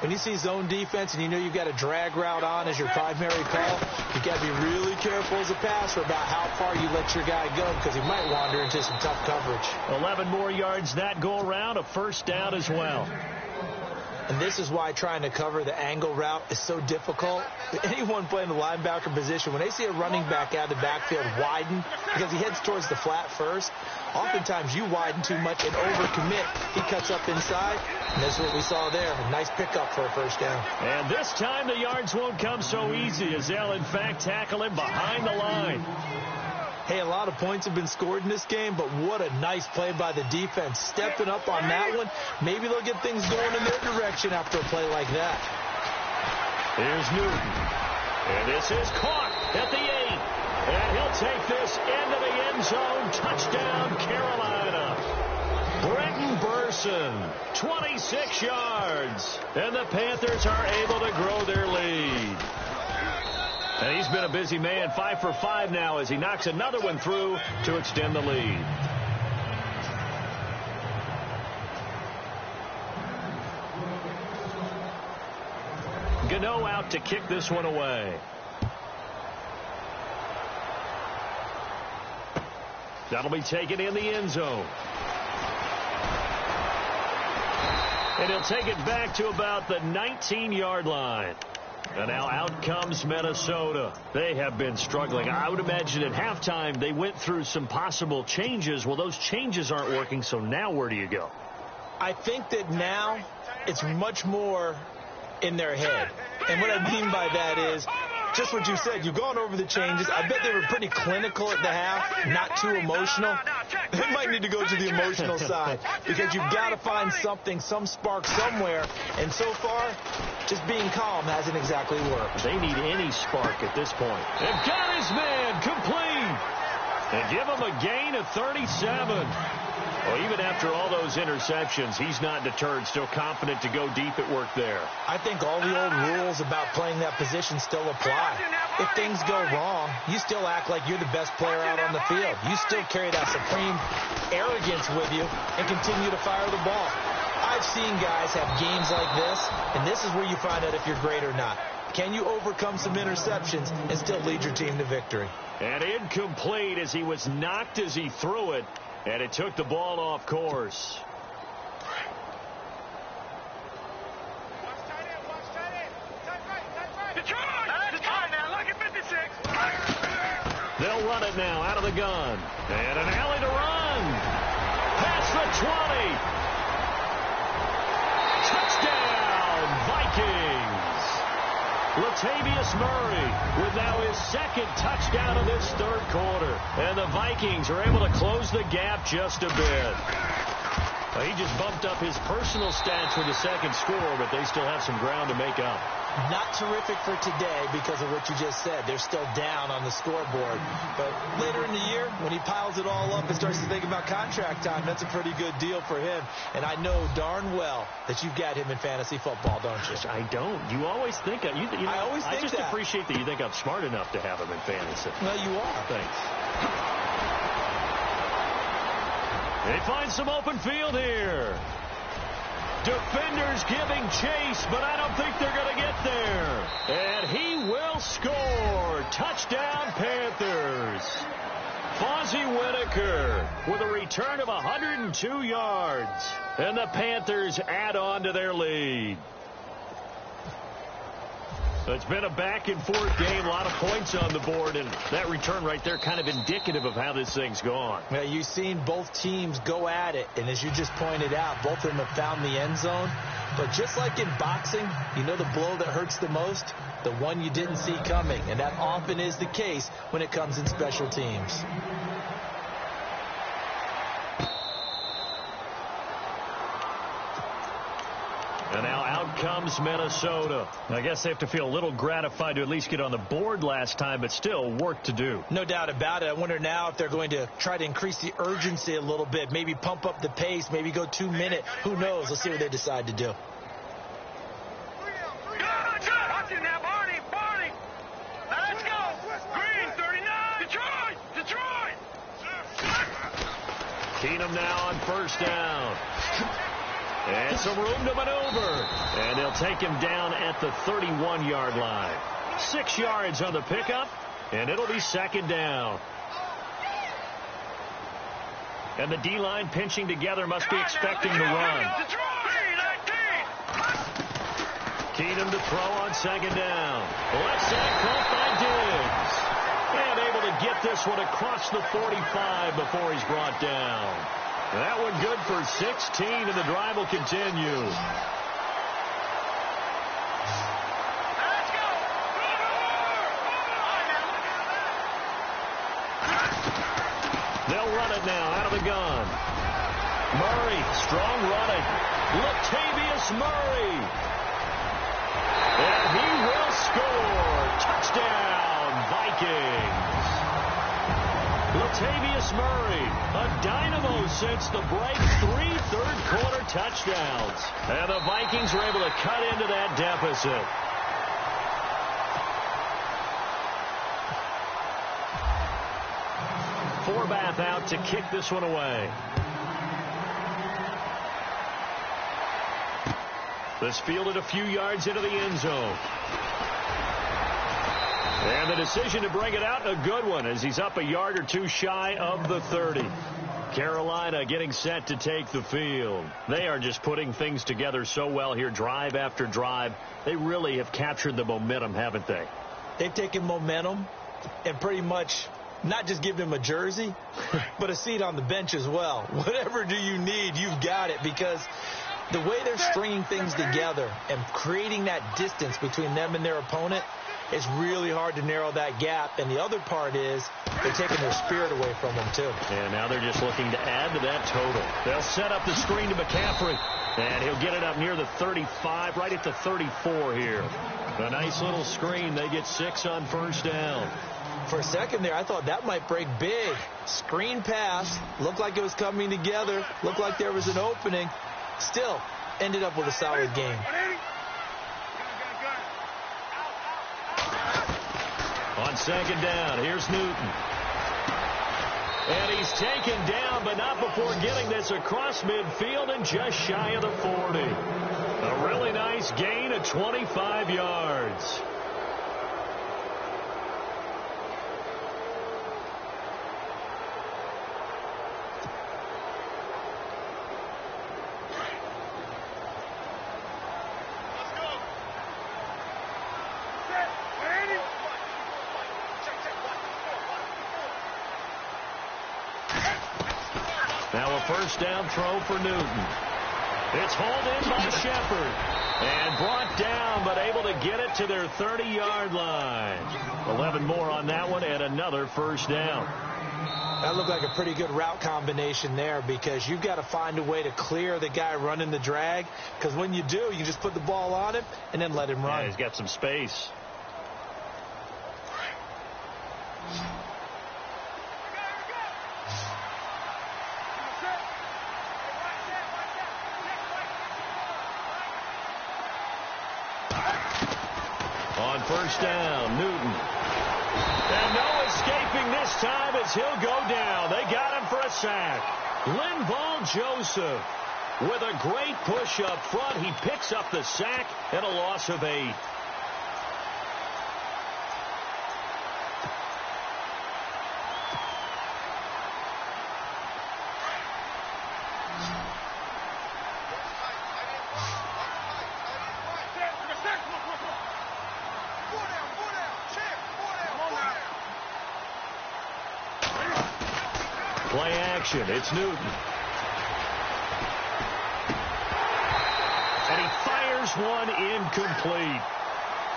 When you see zone defense and you know you've got a drag route on as your primary call, you've got to be really careful as a passer about how far you let your guy go because he might wander into some tough coverage. 11 more yards that go around, a first down as well. And this is why trying to cover the angle route is so difficult. Anyone playing the linebacker position, when they see a running back out of the backfield widen because he heads towards the flat first, oftentimes you widen too much and overcommit. He cuts up inside, and that's what we saw there. A nice pickup for a first down. And this time the yards won't come so easy as they'll, in fact, tackle him behind the line. Hey, a lot of points have been scored in this game, but what a nice play by the defense. Stepping up on that one, maybe they'll get things going in their direction after a play like that. Here's Newton. And this is caught at the 8. And he'll take this into the end zone. Touchdown, Carolina. Brenton Burson, 26 yards. And the Panthers are able to grow their lead. And he's been a busy man, 5 for 5 now as he knocks another one through to extend the lead. Gano out to kick this one away. That'll be taken in the end zone. And he'll take it back to about the 19-yard line. And now out comes Minnesota. They have been struggling. I would imagine at halftime they went through some possible changes. Well, those changes aren't working, so now where do you go? I think that now it's much more in their head. And what I mean by that is just what you said. You've gone over the changes. I bet they were pretty clinical at the half, not too emotional. They might need to go to the emotional side because you've got to find something, some spark somewhere. And so far, just being calm hasn't exactly worked. They need any spark at this point. They've got his man complete. And give him a gain of 37. Well, even after all those interceptions, he's not deterred, still confident to go deep at work there. I think all the old rules about playing that position still apply. If things go wrong, you still act like you're the best player out on the field. You still carry that supreme arrogance with you and continue to fire the ball. I've seen guys have games like this, and this is where you find out if you're great or not. Can you overcome some interceptions and still lead your team to victory? And incomplete as he was knocked as he threw it, and it took the ball off course. They'll run it now out of the gun. And an alley to run. Past the 20. Touchdown, Vikings. Latavius Murray with now his second touchdown of this third quarter. And the Vikings are able to close the gap just a bit. Well, he just bumped up his personal stats with the second score, but they still have some ground to make up. Not terrific for today because of what you just said. They're still down on the scoreboard. But later in the year, when he piles it all up and starts to think about contract time, that's a pretty good deal for him. And I know darn well that you've got him in fantasy football, don't you? I don't. You always think I always think I just that. Appreciate that you think I'm smart enough to have him in fantasy. Well, you are. Thanks. They find some open field here. Defenders giving chase, but I don't think they're going to get there. And he will score. Touchdown, Panthers. Fozzie Whitaker with a return of 102 yards. And the Panthers add on to their lead. It's been a back-and-forth game, a lot of points on the board, and that return right there kind of indicative of how this thing's gone. Well, you've seen both teams go at it, and as you just pointed out, both of them have found the end zone. But just like in boxing, you know the blow that hurts the most? The one you didn't see coming, and that often is the case when it comes in special teams. And now out comes Minnesota. I guess they have to feel a little gratified to at least get on the board last time, but still work to do. No doubt about it. I wonder now if they're going to try to increase the urgency a little bit, maybe pump up the pace, maybe go 2 minute. Who knows? Let's see what they decide to do. Let's go. Green, 39. Detroit. Keenum now on first down. And some room to maneuver. And they'll take him down at the 31-yard line. 6 yards on the pickup, and it'll be second down. And the D-line pinching together must be expecting the run. Keenum to throw on second down. Left side caught by Diggs. And able to get this one across the 45 before he's brought down. That one good for 16, and the drive will continue. Let's go. They'll run it now out of the gun. Murray, strong running. Latavius Murray. And he will score. Touchdown, Vikings. Latavius Murray, a dynamo since the break, 3 third-quarter touchdowns. And the Vikings are able to cut into that deficit. Forbath out to kick this one away. This fielded a few yards into the end zone. And the decision to bring it out, a good one, as he's up a yard or two shy of the 30. Carolina getting set to take the field. They are just putting things together so well here, drive after drive. They really have captured the momentum, haven't they? They've taken momentum and pretty much not just given him a jersey, but a seat on the bench as well. Whatever do you need, you've got it, because the way they're stringing things together and creating that distance between them and their opponent, it's really hard to narrow that gap. And the other part is they're taking their spirit away from them, too. And now they're just looking to add to that total. They'll set up the screen to McCaffrey, and he'll get it up near the 35, right at the 34 here. A nice little screen. They get 6 on first down. For a second there, I thought that might break big. Screen pass. Looked like it was coming together. Looked like there was an opening. Still, ended up with a solid game. On second down, here's Newton. And he's taken down, but not before getting this across midfield and just shy of the 40. A really nice gain of 25 yards. Now a first down throw for Newton. It's hauled in by Shepard. And brought down, but able to get it to their 30-yard line. 11 more on that one, and another first down. That looked like a pretty good route combination there, because you've got to find a way to clear the guy running the drag, because when you do, you just put the ball on him and then let him run. Yeah, he's got some space. On first down, Newton. And no escaping this time as he'll go down. They got him for a sack. Linval Joseph with a great push up front. He picks up the sack and a loss of 8. Play action. It's Newton. And he fires one incomplete.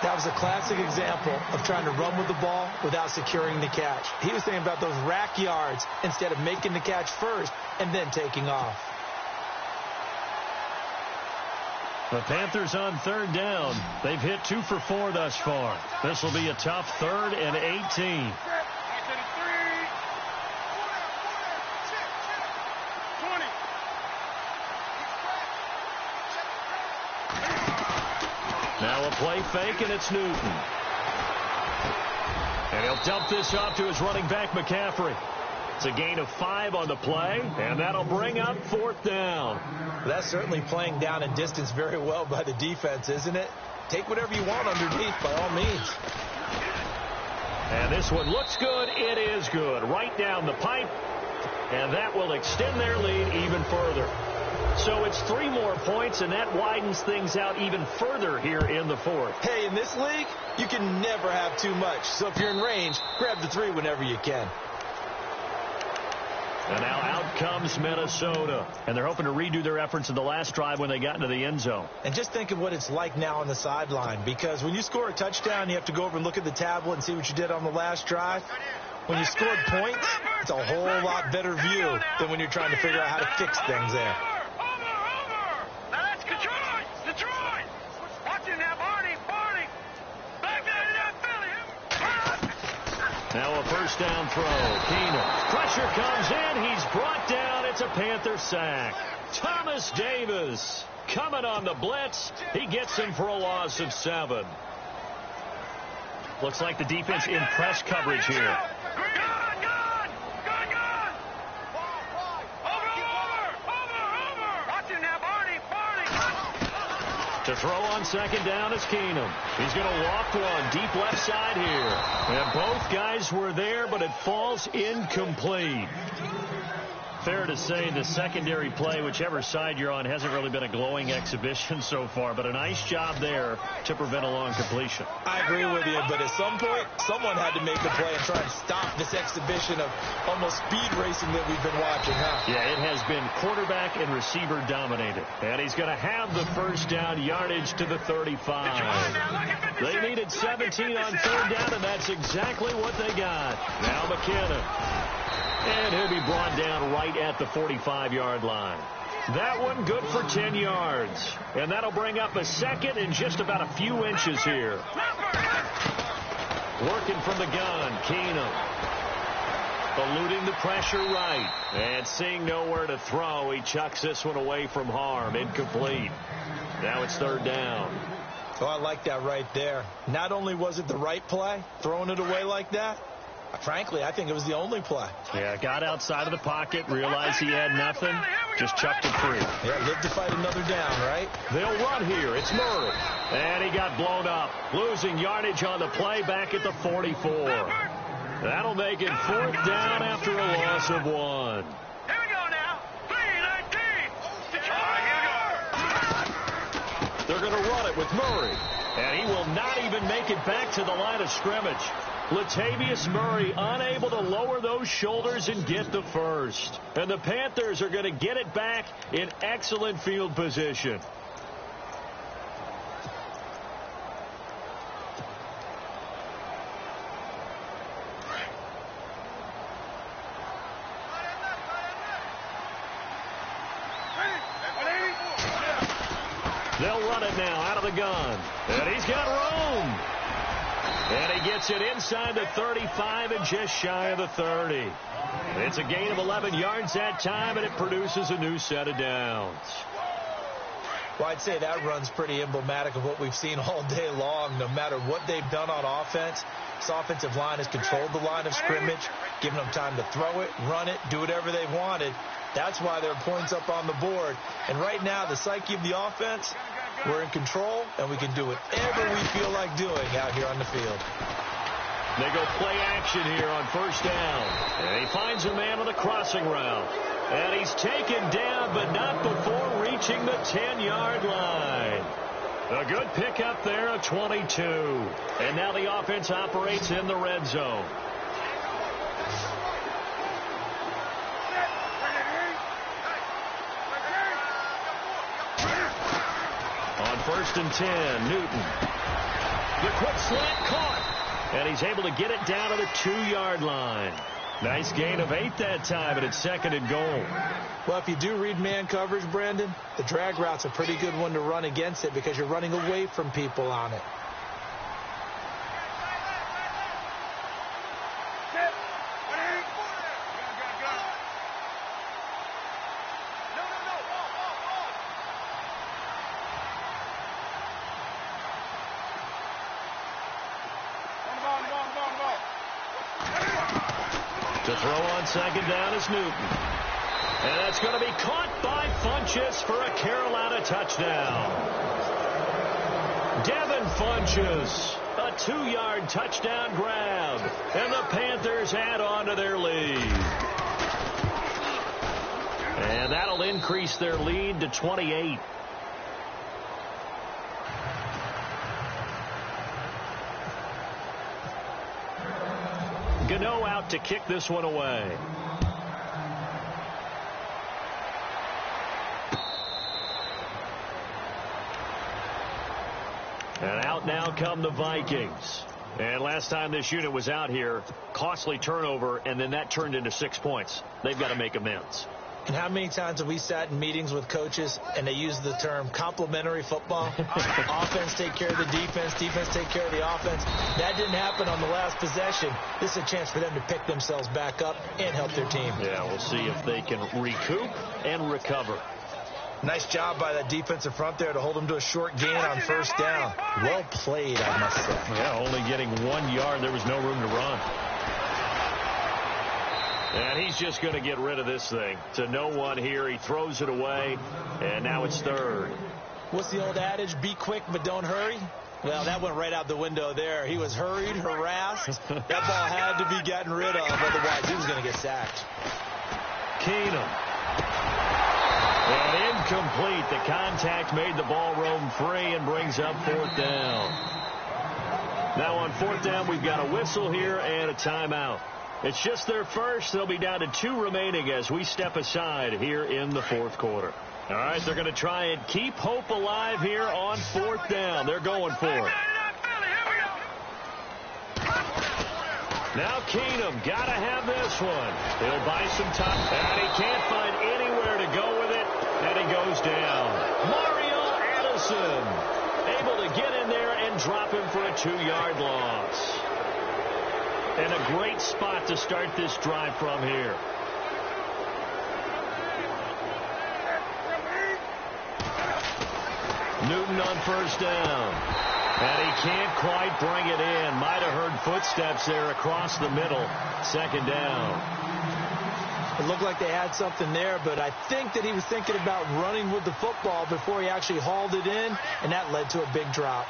That was a classic example of trying to run with the ball without securing the catch. He was thinking about those rack yards instead of making the catch first and then taking off. The Panthers on third down. They've hit 2 for 4 thus far. This will be a tough 3rd and 18. Now a play fake, and it's Newton. And he'll dump this off to his running back, McCaffrey. It's a gain of 5 on the play, and that'll bring up 4th down. That's certainly playing down and distance very well by the defense, isn't it? Take whatever you want underneath, by all means. And this one looks good. It is good. Right down the pipe, and that will extend their lead even further. So it's 3 more points, and that widens things out even further here in the 4th. Hey, in this league, you can never have too much. So if you're in range, grab the 3 whenever you can. And now out comes Minnesota. And they're hoping to redo their efforts in the last drive when they got into the end zone. And just think of what it's like now on the sideline, because when you score a touchdown, you have to go over and look at the tablet and see what you did on the last drive. When you scored points, it's a whole lot better view than when you're trying to figure out how to fix things there. Now a first down throw. Keenum. Pressure comes in. He's brought down. It's a Panther sack. Thomas Davis coming on the blitz. He gets him for a loss of 7. Looks like the defense in press coverage here. To throw on second down is Keenum. He's going to walk one deep left side here. And both guys were there, but it falls incomplete. fair to say the secondary play, whichever side you're on, hasn't really been a glowing exhibition so far, but a nice job there to prevent a long completion. I agree with you, but at some point, someone had to make a play and try and stop this exhibition of almost speed racing that we've been watching, huh? Yeah, it has been quarterback and receiver dominated. And he's going to have the first down, yardage to the 35. They needed 17 on third down, and that's exactly what they got. Now McKinnon. And he'll be brought down right at the 45-yard line. That one good for 10 yards. And that'll bring up a second in just about a few inches here. Working from the gun, Keenum. Eluding the pressure right. And seeing nowhere to throw, he chucks this one away from harm. Incomplete. Now it's third down. Oh, I like that right there. Not only was it the right play, throwing it away like that, frankly, I think it was the only play. Yeah, got outside of the pocket, realized he had nothing, just chucked it free. Yeah, live to fight another down, right? They'll run here. It's Murray. And he got blown up, losing yardage on the play back at the 44. That'll make it fourth down after a loss of 1. Here we go now. 3-19. They're going to run it with Murray. And he will not even make it back to the line of scrimmage. Latavius Murray unable to lower those shoulders and get the first. And the Panthers are going to get it back in excellent field position. They'll run it now out of the gun. And he's got room. And he gets it inside the 35 and just shy of the 30. It's a gain of 11 yards that time, and it produces a new set of downs. Well, I'd say that run's pretty emblematic of what we've seen all day long. No matter what they've done on offense, this offensive line has controlled the line of scrimmage, given them time to throw it, run it, do whatever they wanted. That's why there are points up on the board. And right now, the psyche of the offense, we're in control, and we can do whatever we feel like doing out here on the field. They go play action here on first down. And he finds a man on the crossing route. And he's taken down, but not before reaching the 10-yard line. A good pickup there of 22. And now the offense operates in the red zone. On first and 10, Newton. The quick slant caught. And he's able to get it down to the 2-yard line. Nice gain of 8 that time, and it's second and goal. Well, if you do read man coverage, Brandon, the drag route's a pretty good one to run against it because you're running away from people on it. To throw on second down is Newton. And that's going to be caught by Funchess for a Carolina touchdown. Devin Funchess, a 2-yard touchdown grab. And the Panthers add on to their lead. And that'll increase their lead to 28. Gano out to kick this one away. And out now come the Vikings. And last time this unit was out here, costly turnover, and then that turned into 6 points. They've got to make amends. And how many times have we sat in meetings with coaches and they use the term complementary football? Offense take care of the defense, defense take care of the offense. That didn't happen on the last possession. This is a chance for them to pick themselves back up and help their team. Yeah, we'll see if they can recoup and recover. Nice job by that defensive front there to hold them to a short gain on first down. Well played, I must say. Yeah, only getting 1 yard. There was no room to run. And he's just going to get rid of this thing. To no one here. He throws it away, and now it's third. What's the old adage? Be quick, but don't hurry. Well, that went right out the window there. He was hurried, harassed. That ball had to be gotten rid of, otherwise he was going to get sacked. Keenum. And incomplete. The contact made the ball roam free and brings up 4th down. Now on 4th down, we've got a whistle here and a timeout. It's just their first. They'll be down to 2 remaining as we step aside here in the 4th quarter. All right, they're going to try and keep hope alive here on 4th down. They're going for it. Now Keenum, got to have this one. He'll buy some time, and he can't find anywhere to go with it, and he goes down. Mario Addison able to get in there and drop him for a 2-yard loss. And a great spot to start this drive from here. Newton on 1st down. And he can't quite bring it in. Might have heard footsteps there across the middle. 2nd down. It looked like they had something there, but I think that he was thinking about running with the football before he actually hauled it in, and that led to a big drop.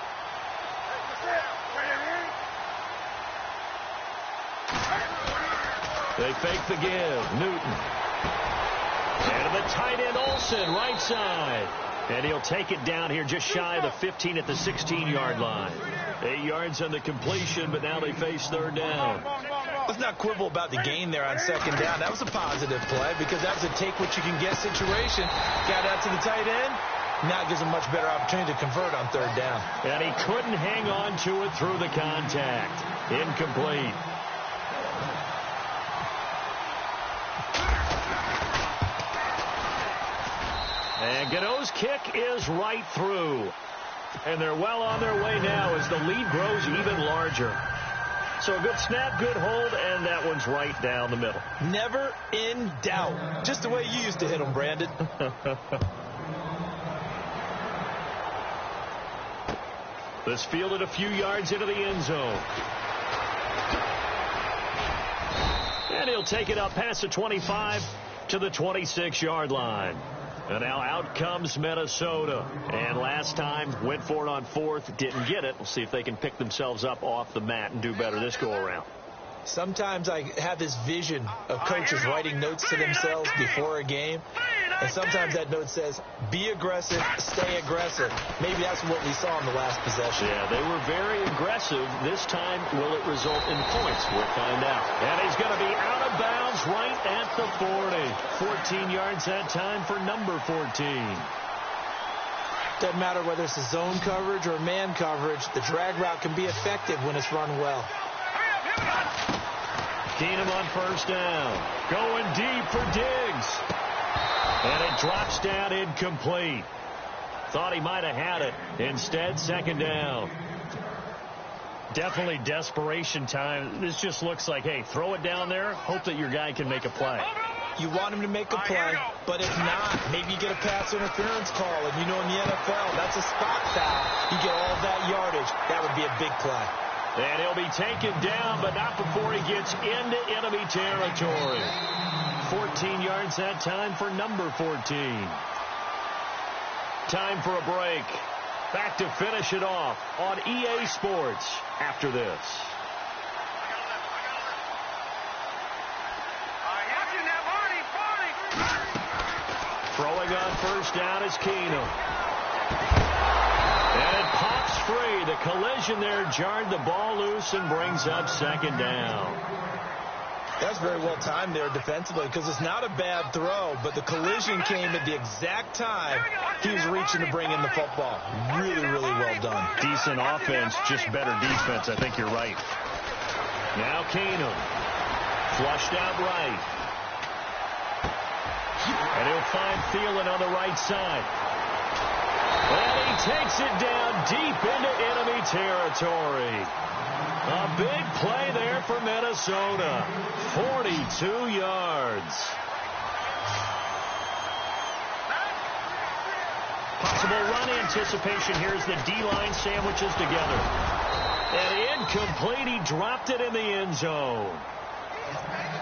They fake the give. Newton. And to the tight end, Olsen, right side. And he'll take it down here just shy of the 15 at the 16-yard line. 8 yards on the completion, but now they face 3rd down. Let's not quibble about the gain there on 2nd down. That was a positive play because that was a take-what-you-can-get situation. Got out to the tight end. Now it gives him a much better opportunity to convert on 3rd down. And he couldn't hang on to it through the contact. Incomplete. And Gano's kick is right through. And they're well on their way now as the lead grows even larger. So a good snap, good hold, and that one's right down the middle. Never in doubt. Just the way you used to hit them, Brandon. This fielded a few yards into the end zone. And he'll take it up past the 25 to the 26-yard line. And now out comes Minnesota. And last time went for it on 4th, didn't get it. We'll see if they can pick themselves up off the mat and do better this go-around. Sometimes I have this vision of coaches writing notes to themselves before a game. And sometimes that note says, be aggressive, stay aggressive. Maybe that's what we saw in the last possession. Yeah, they were very aggressive. This time, will it result in points? We'll find out. And he's going to be out of bounds right at the 40. 14 yards that time for number 14. Doesn't matter whether it's a zone coverage or man coverage. The drag route can be effective when it's run well. Keenum on 1st down. Going deep for Diggs. And it drops down incomplete. Thought he might have had it. Instead, 2nd down. Definitely desperation time. This just looks like, hey, throw it down there. Hope that your guy can make a play. You want him to make a play, but if not, maybe you get a pass interference call. And you know in the NFL, that's a spot foul. You get all that yardage. That would be a big play. And he'll be taken down, but not before he gets into enemy territory. 14 yards that time for number 14. Time for a break. Back to finish it off on EA Sports after this. Throwing on 1st down is Keenum. And it pops free. The collision there jarred the ball loose and brings up 2nd down. That's very well timed there defensively because it's not a bad throw, but the collision came at the exact time he was reaching to bring in the football. Really, really well done. Decent offense, just better defense. I think you're right. Now Keenum. Flushed out right. And he'll find Thielen on the right side. And he takes it down deep into enemy territory. A big play there for Minnesota. 42 yards. Possible run anticipation here as the D-line sandwiches together. And incomplete. He dropped it in the end zone.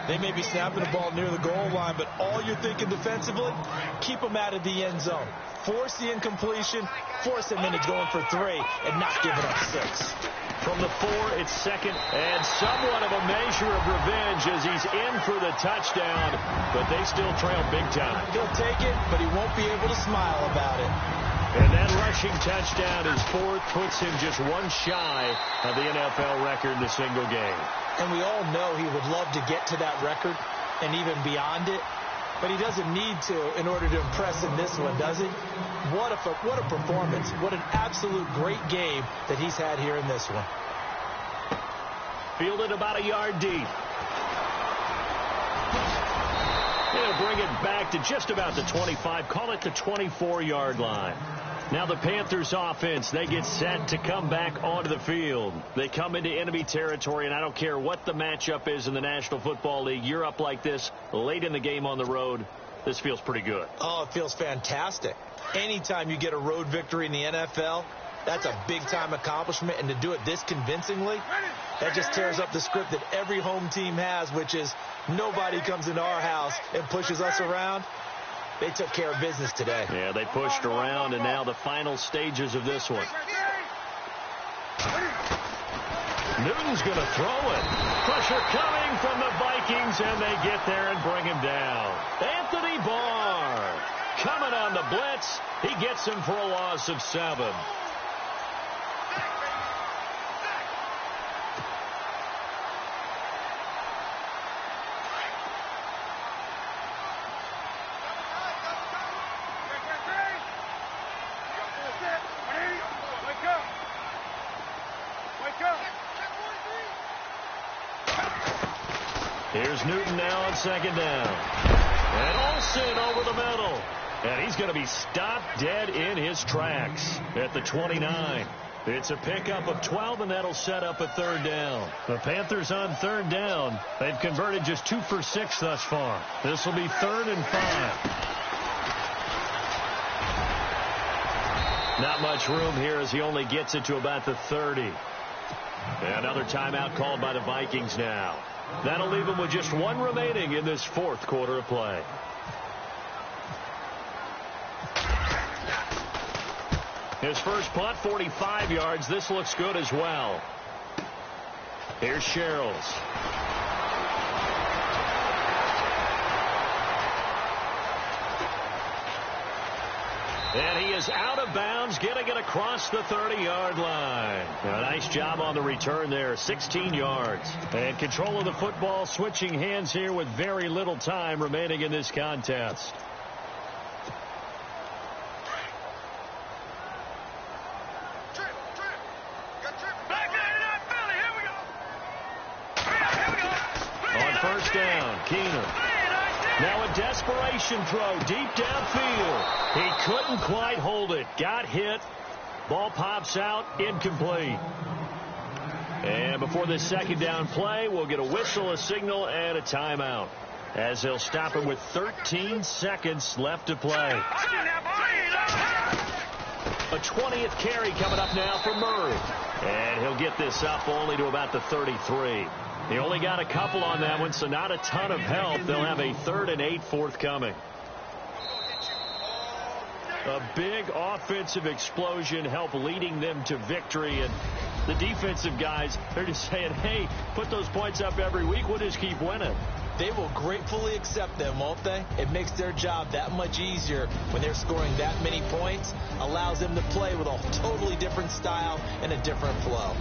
They may be snapping the ball near the goal line, but all you're thinking defensively, keep them out of the end zone. Force the incompletion, force them into going for 3, and not giving up 6. From the 4, it's second and somewhat of a measure of revenge as he's in for the touchdown, but they still trail big time. He'll take it, but he won't be able to smile about it. And that rushing touchdown, his 4th, puts him just one shy of the NFL record in a single game. And we all know he would love to get to that record and even beyond it, but he doesn't need to in order to impress in this one, does he? What a performance. What an absolute great game that he's had here in this one. Fielded about a yard deep. They'll bring it back to just about the 25. Call it the 24-yard line. Now the Panthers offense, they get set to come back onto the field. They come into enemy territory, and I don't care what the matchup is in the National Football League. You're up like this late in the game on the road. This feels pretty good. Oh, it feels fantastic. Anytime you get a road victory in the NFL, that's a big-time accomplishment. And to do it this convincingly, that just tears up the script that every home team has, which is nobody comes into our house and pushes us around. They took care of business today. Yeah, they pushed around, and now the final stages of this one. Newton's going to throw it. Pressure coming from the Vikings, and they get there and bring him down. Anthony Barr coming on the blitz. He gets him for a loss of 7. Here's Newton now on second down. And Olsen over the middle. And he's going to be stopped dead in his tracks at the 29. It's a pickup of 12, and that'll set up a 3rd down. The Panthers on 3rd down. They've converted just 2 for 6 thus far. This will be 3rd and 5. Not much room here as he only gets it to about the 30. Another timeout called by the Vikings now. That'll leave him with just 1 remaining in this 4th quarter of play. His first punt, 45 yards. This looks good as well. Here's Sherrills. And he is out of bounds, getting it across the 30-yard line. A nice job on the return there, 16 yards. And control of the football, switching hands here with very little time remaining in this contest. On first down, Keenum. Now a desperation throw deep downfield. He couldn't quite hold it. Got hit. Ball pops out. Incomplete. And before this second down play, we'll get a whistle, a signal, and a timeout, as they'll stop it with 13 seconds left to play. A 20th carry coming up now for Murray. And he'll get this up only to about the 33. He only got a couple on that one, so not a ton of help. They'll have a 3rd and 8 forthcoming. A big offensive explosion helped leading them to victory. And the defensive guys, they're just saying, hey, put those points up every week. We'll just keep winning. They will gratefully accept them, won't they? It makes their job that much easier when they're scoring that many points. Allows them to play with a totally different style and a different flow.